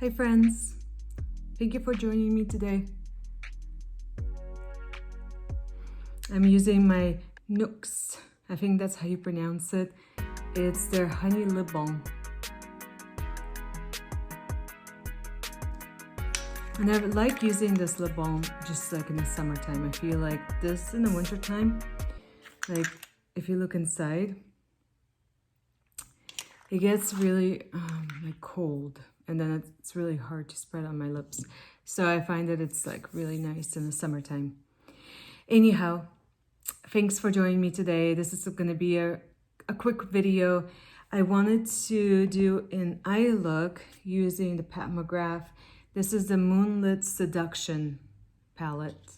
Hi friends, thank you for joining me today. I'm using my Nooks, I think that's how you pronounce it. It's their honey lip balm. And I like using this lip balm just like in the summertime. I feel like this in the wintertime, like if you look inside, it gets really like cold, and then it's really hard to spread on my lips. So I find that it's like really nice in the summertime. Anyhow, thanks for joining me today. This is going to be a quick video. I wanted to do an eye look using the Pat McGrath. This is the Moonlit Seduction palette.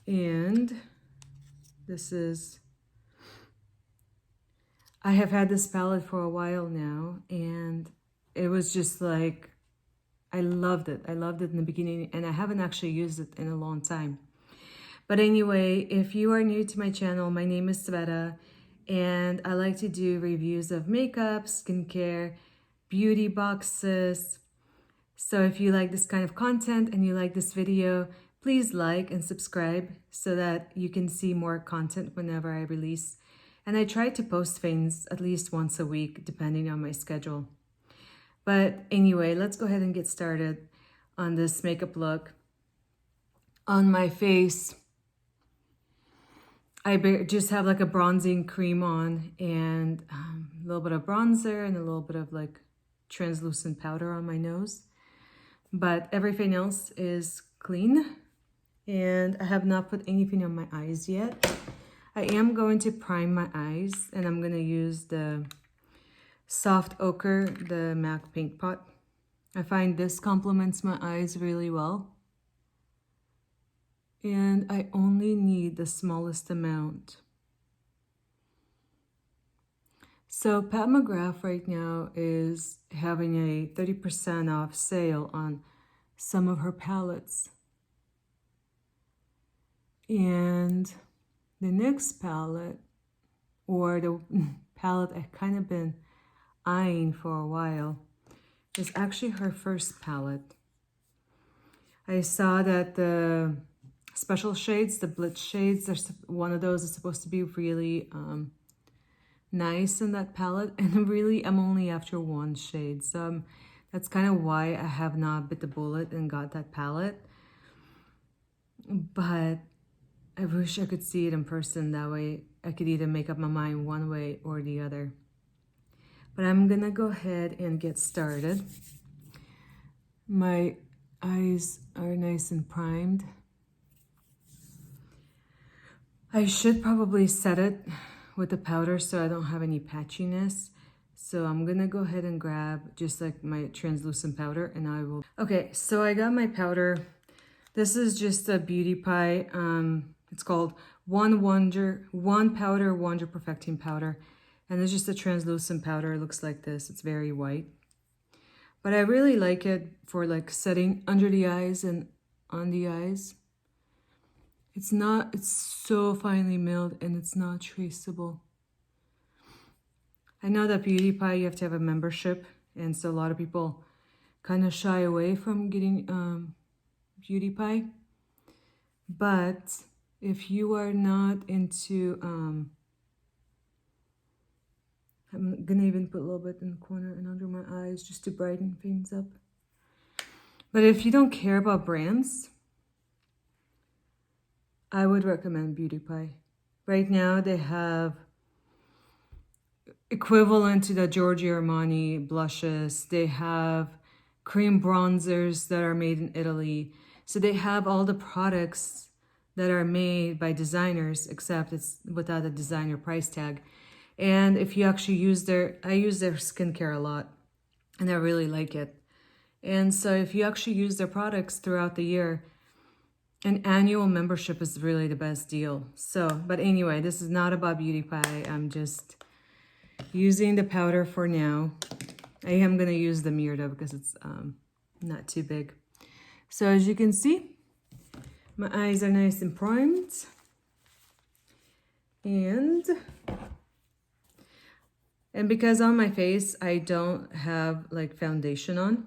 And this is, I have had this palette for a while now, and it was just like, I loved it. I loved it in the beginning, and I haven't actually used it in a long time. But anyway, if you are new to my channel, my name is Sveta, and I like to do reviews of makeup, skincare, beauty boxes. So if you like this kind of content and you like this video, please like and subscribe so that you can see more content whenever I release. And I try to post things at least once a week, depending on my schedule. But anyway, let's go ahead and get started on this makeup look. On my face, I just have like a bronzing cream on and a little bit of bronzer and a little bit of like translucent powder on my nose. But everything else is clean, and I have not put anything on my eyes yet. I am going to prime my eyes, and I'm going to use the Soft Ochre, the MAC Paint Pot. I find this complements my eyes really well. And I only need the smallest amount. So Pat McGrath right now is having a 30% off sale on some of her palettes. And the next palette, or the palette I've kind of been eyeing for a while, is actually her first palette. I saw that the special shades, the Blitz shades, one of those is supposed to be really nice in that palette, and really I'm only after one shade, so that's kind of why I have not bit the bullet and got that palette. But I wish I could see it in person, that way I could either make up my mind one way or the other. But I'm gonna go ahead and get started. My eyes are nice and primed. I should probably set it with the powder so I don't have any patchiness. So I'm gonna go ahead and grab just like my translucent powder, and I will. Okay, so I got my powder. This is just a Beauty Pie. It's called One Powder Wonder Perfecting Powder. And it's just a translucent powder. It looks like this. It's very white. But I really like it for like setting under the eyes and on the eyes. It's so finely milled, and it's not traceable. I know that Beauty Pie, you have to have a membership, and so a lot of people kind of shy away from getting Beauty Pie. But if you are not into, I'm gonna even put a little bit in the corner and under my eyes just to brighten things up. But if you don't care about brands, I would recommend Beauty Pie. Right now they have equivalent to the Giorgio Armani blushes. They have cream bronzers that are made in Italy. So they have all the products that are made by designers, except it's without a designer price tag. And if you actually use I use their skincare a lot, and I really like it. And so if you actually use their products throughout the year, an annual membership is really the best deal. So, but anyway, this is not about Beauty Pie. I'm just using the powder for now. I am going to use the mirror though, because it's not too big. So as you can see, my eyes are nice and primed. And because on my face I don't have like foundation on,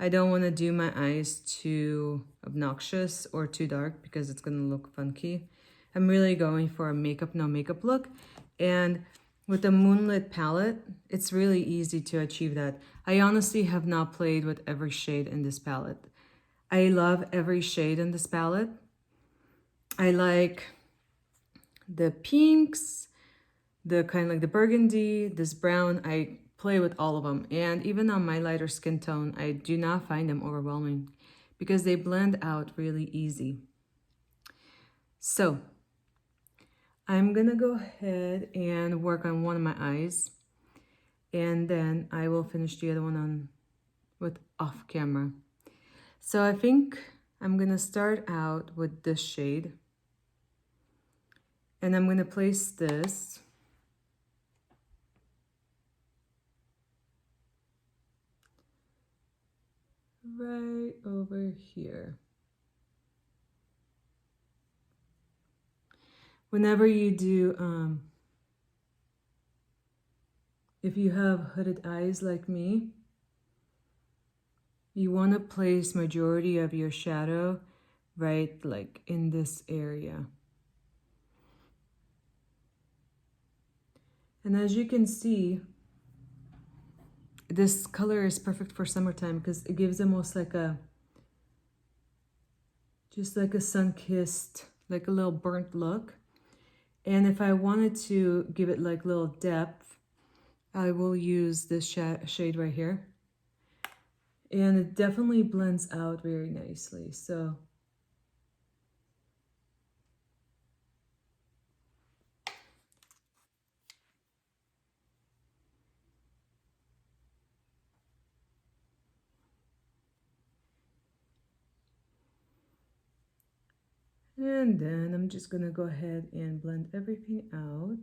I don't want to do my eyes too obnoxious or too dark because it's going to look funky. I'm really going for a makeup, no makeup look. And with the Moonlit palette, it's really easy to achieve that. I honestly have not played with every shade in this palette. I love every shade in this palette. I like the pinks, the kind of like the burgundy, this brown. I play with all of them. And even on my lighter skin tone, I do not find them overwhelming because they blend out really easy. So I'm gonna go ahead and work on one of my eyes, and then I will finish the other one on with off camera. So I think I'm gonna start out with this shade, and I'm gonna place this right over here. Whenever you do, if you have hooded eyes like me, you want to place majority of your shadow right like in this area. And as you can see, this color is perfect for summertime because it gives almost like a, just like a sun-kissed, like a little burnt look. And if I wanted to give it like little depth, I will use this shade right here. And it definitely blends out very nicely. So and then I'm just gonna go ahead and blend everything out.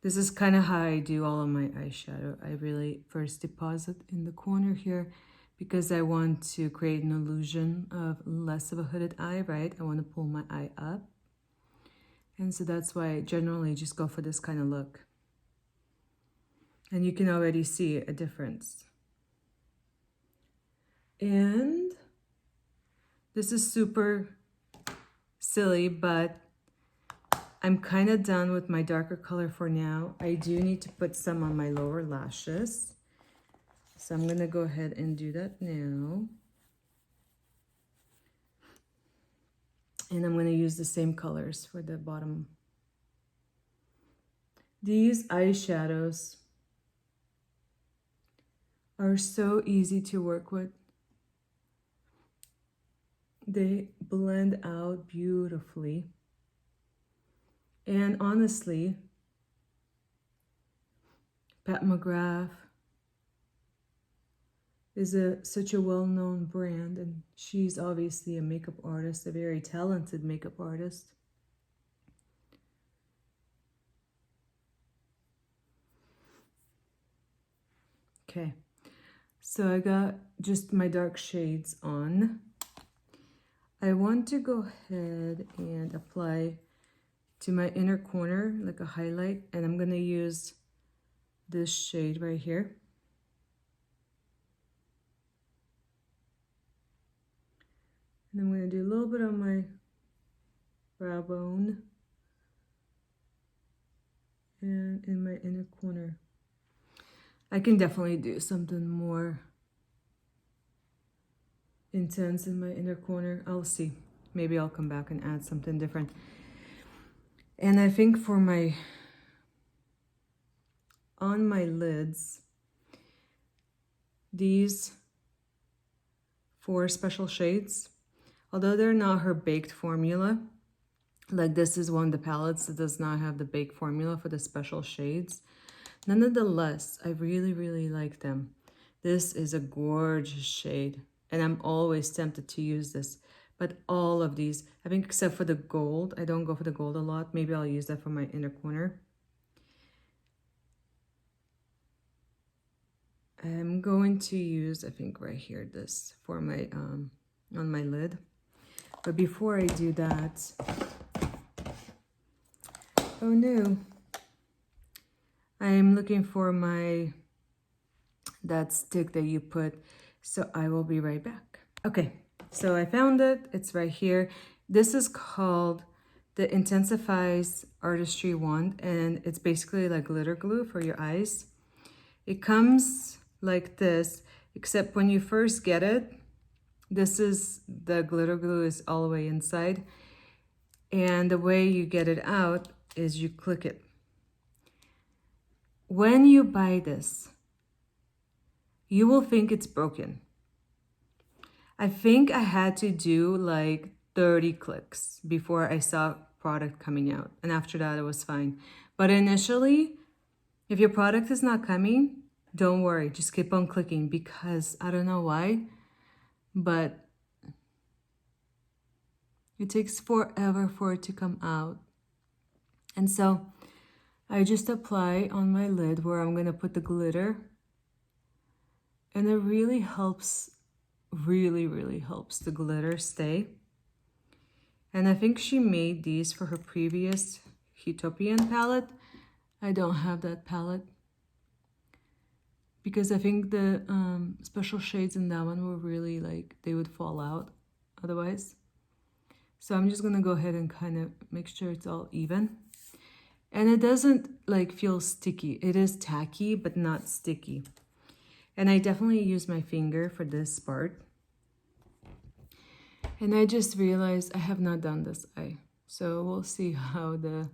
This is kind of how I do all of my eyeshadow. I really first deposit in the corner here because I want to create an illusion of less of a hooded eye, right? I want to pull my eye up. And so that's why I generally just go for this kind of look. And you can already see a difference. And this is super silly, but I'm kind of done with my darker color for now. I do need to put some on my lower lashes. So I'm going to go ahead and do that now. And I'm going to use the same colors for the bottom. These eyeshadows are so easy to work with. They blend out beautifully. And honestly, Pat McGrath is such a well-known brand, and she's obviously a makeup artist, a very talented makeup artist. Okay, so I got just my dark shades on. I want to go ahead and apply to my inner corner like a highlight, and I'm going to use this shade right here. And I'm going to do a little bit on my brow bone and in my inner corner. I can definitely do something more intense in my inner corner. I'll see. Maybe I'll come back and add something different. And I think for on my lids, these 4 special shades, although they're not her baked formula, like this is one of the palettes that does not have the baked formula for the special shades. Nonetheless, I really, really like them. This is a gorgeous shade, and I'm always tempted to use this. But all of these, I think except for the gold, I don't go for the gold a lot. Maybe I'll use that for my inner corner. I'm going to use, I think right here, this for my, on my lid. But before I do that, Oh no. I'm looking for that stick that you put, so I will be right back. Okay, so I found it. It's right here. This is called the IntensifEYES Artistry wand, and it's basically like glitter glue for your eyes. It comes like this, except when you first get it, the glitter glue is all the way inside, and the way you get it out is you click it. When you buy this, you will think it's broken. I think I had to do like 30 clicks before I saw product coming out, and after that it was fine. But initially, if your product is not coming, don't worry, just keep on clicking, because I don't know why, but it takes forever for it to come out. And so I just apply on my lid where I'm gonna put the glitter, and it really helps, really helps the glitter stay. And I think she made these for her previous Utopian palette. I don't have that palette because I think the special shades in that one were really like, they would fall out otherwise. So I'm just gonna go ahead and kind of make sure it's all even. And it doesn't like feel sticky. It is tacky, but not sticky. And I definitely use my finger for this part. And I just realized I have not done this eye. So we'll see how the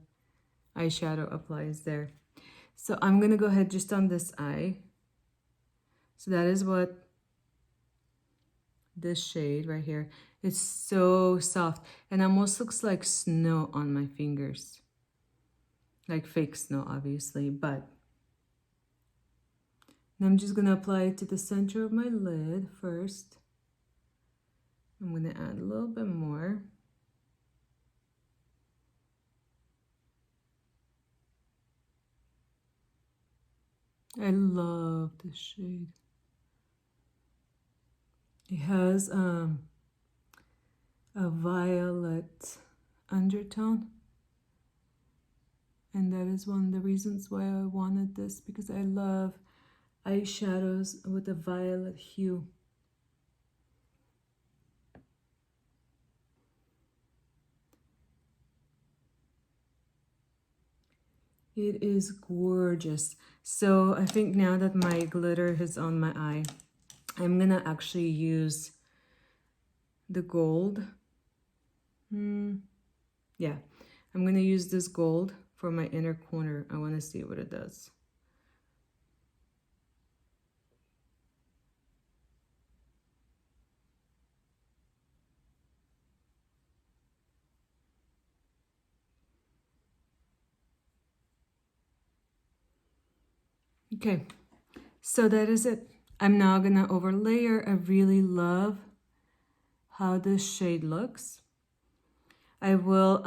eyeshadow applies there. So I'm gonna go ahead just on this eye. So that is what this shade right here. It's so soft and almost looks like snow on my fingers. Like fake snow, obviously, but I'm just gonna apply it to the center of my lid first. I'm gonna add a little bit more. I love this shade. It has a violet undertone. And that is one of the reasons why I wanted this, because I love eyeshadows with a violet hue. It is gorgeous. So I think now that my glitter is on my eye, I'm gonna actually use the gold. Yeah, I'm gonna use this gold for my inner corner. I wanna see what it does. Okay, so that is it. I'm now gonna overlayer. I really love how this shade looks. I will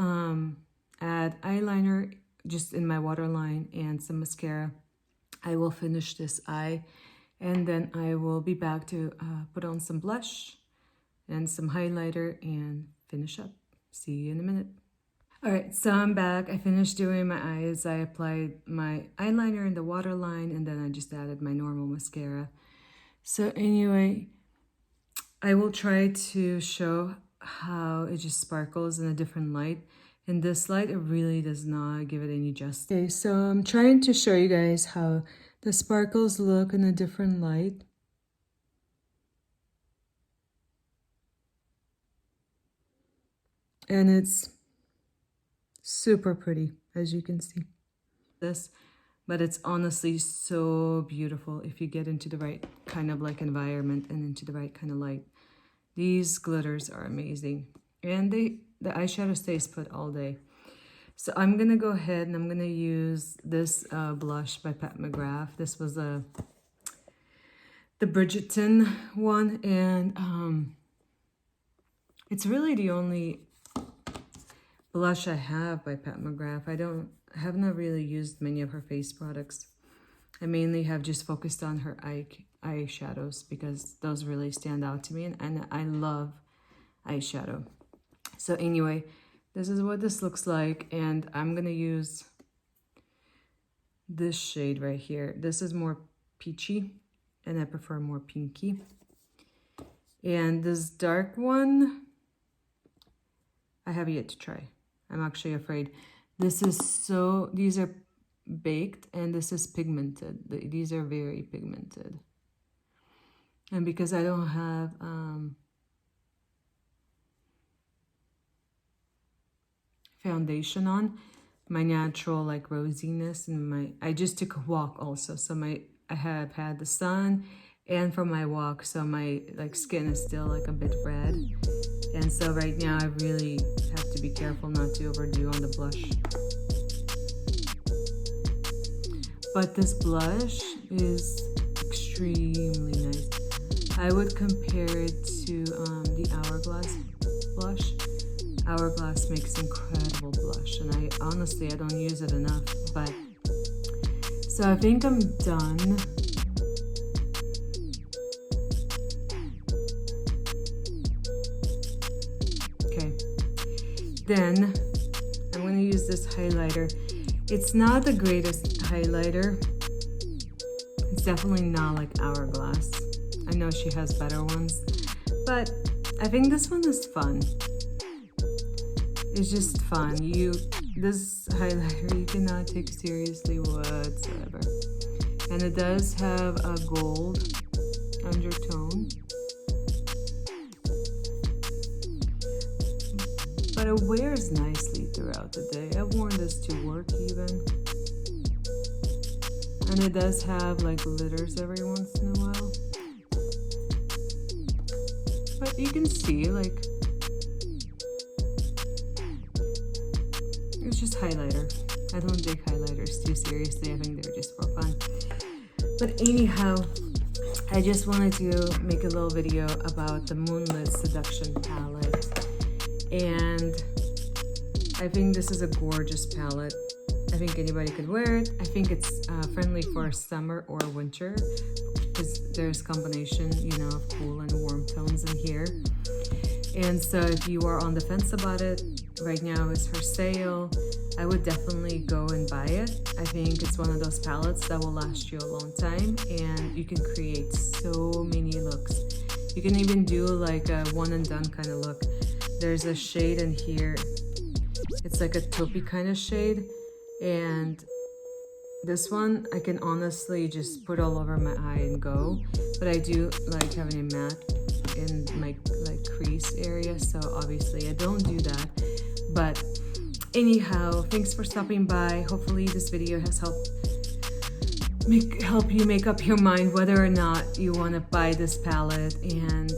add eyeliner just in my waterline and some mascara. I will finish this eye, and then I will be back to put on some blush and some highlighter and finish up. See you in a minute. All right, so I'm back. I finished doing my eyes. I applied my eyeliner in the waterline, and then I just added my normal mascara. So anyway, I will try to show how it just sparkles in a different light. In this light, it really does not give it any justice. Okay, so I'm trying to show you guys how the sparkles look in a different light. And it's super pretty, as you can see. But it's honestly so beautiful if you get into the right kind of like environment and into the right kind of light. These glitters are amazing, and the eyeshadow stays put all day. So I'm gonna go ahead and I'm gonna use this blush by Pat McGrath. This was the Bridgerton one, and it's really the only blush I have by Pat McGrath. I have not really used many of her face products. I mainly have just focused on her eyeshadows because those really stand out to me, and I love eyeshadow. So anyway, this is what this looks like, and I'm gonna use this shade right here. This is more peachy, and I prefer more pinky. And this dark one, I have yet to try. I'm actually afraid. This is so, these are baked and this is pigmented. These are very pigmented. And because I don't have foundation on, my natural like rosiness and I just took a walk also. So I have had the sun and from my walk, so my like skin is still like a bit red. And so right now I really have to be careful not to overdo on the blush. But this blush is extremely nice. I would compare it to the Hourglass blush. Hourglass makes incredible blush, and I honestly don't use it enough. But so I think I'm done. Okay, then I'm going to use this highlighter. It's not the greatest highlighter. It's definitely not like Hourglass. I know she has better ones, but I think this one is fun. It's just fun. This highlighter you cannot take seriously whatsoever. And it does have a gold undertone. But it wears nicely throughout the day. I've worn this to work even. And it does have like glitters every once in a while. But you can see like, it's just highlighter. I don't take highlighters too seriously. I think they're just for fun. But anyhow, I just wanted to make a little video about the Moonlit Seduction palette. And I think this is a gorgeous palette. I think anybody could wear it. I think it's friendly for summer or winter because there's combination, you know, of cool and warm tones in here. And so if you are on the fence about it, right now it's for sale. I would definitely go and buy it. I think it's one of those palettes that will last you a long time, and you can create so many looks. You can even do like a one and done kind of look. There's a shade in here. It's like a taupey kind of shade, and this one I can honestly just put all over my eye and go. But I do like having a matte in my like crease area, so obviously I don't do that. But anyhow, thanks for stopping by. Hopefully this video has helped you make up your mind whether or not you want to buy this palette. And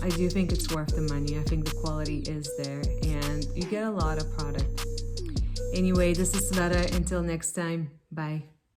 I do think it's worth the money. I think the quality is there and you get a lot of product. Anyway, this is Sveta. Until next time, bye.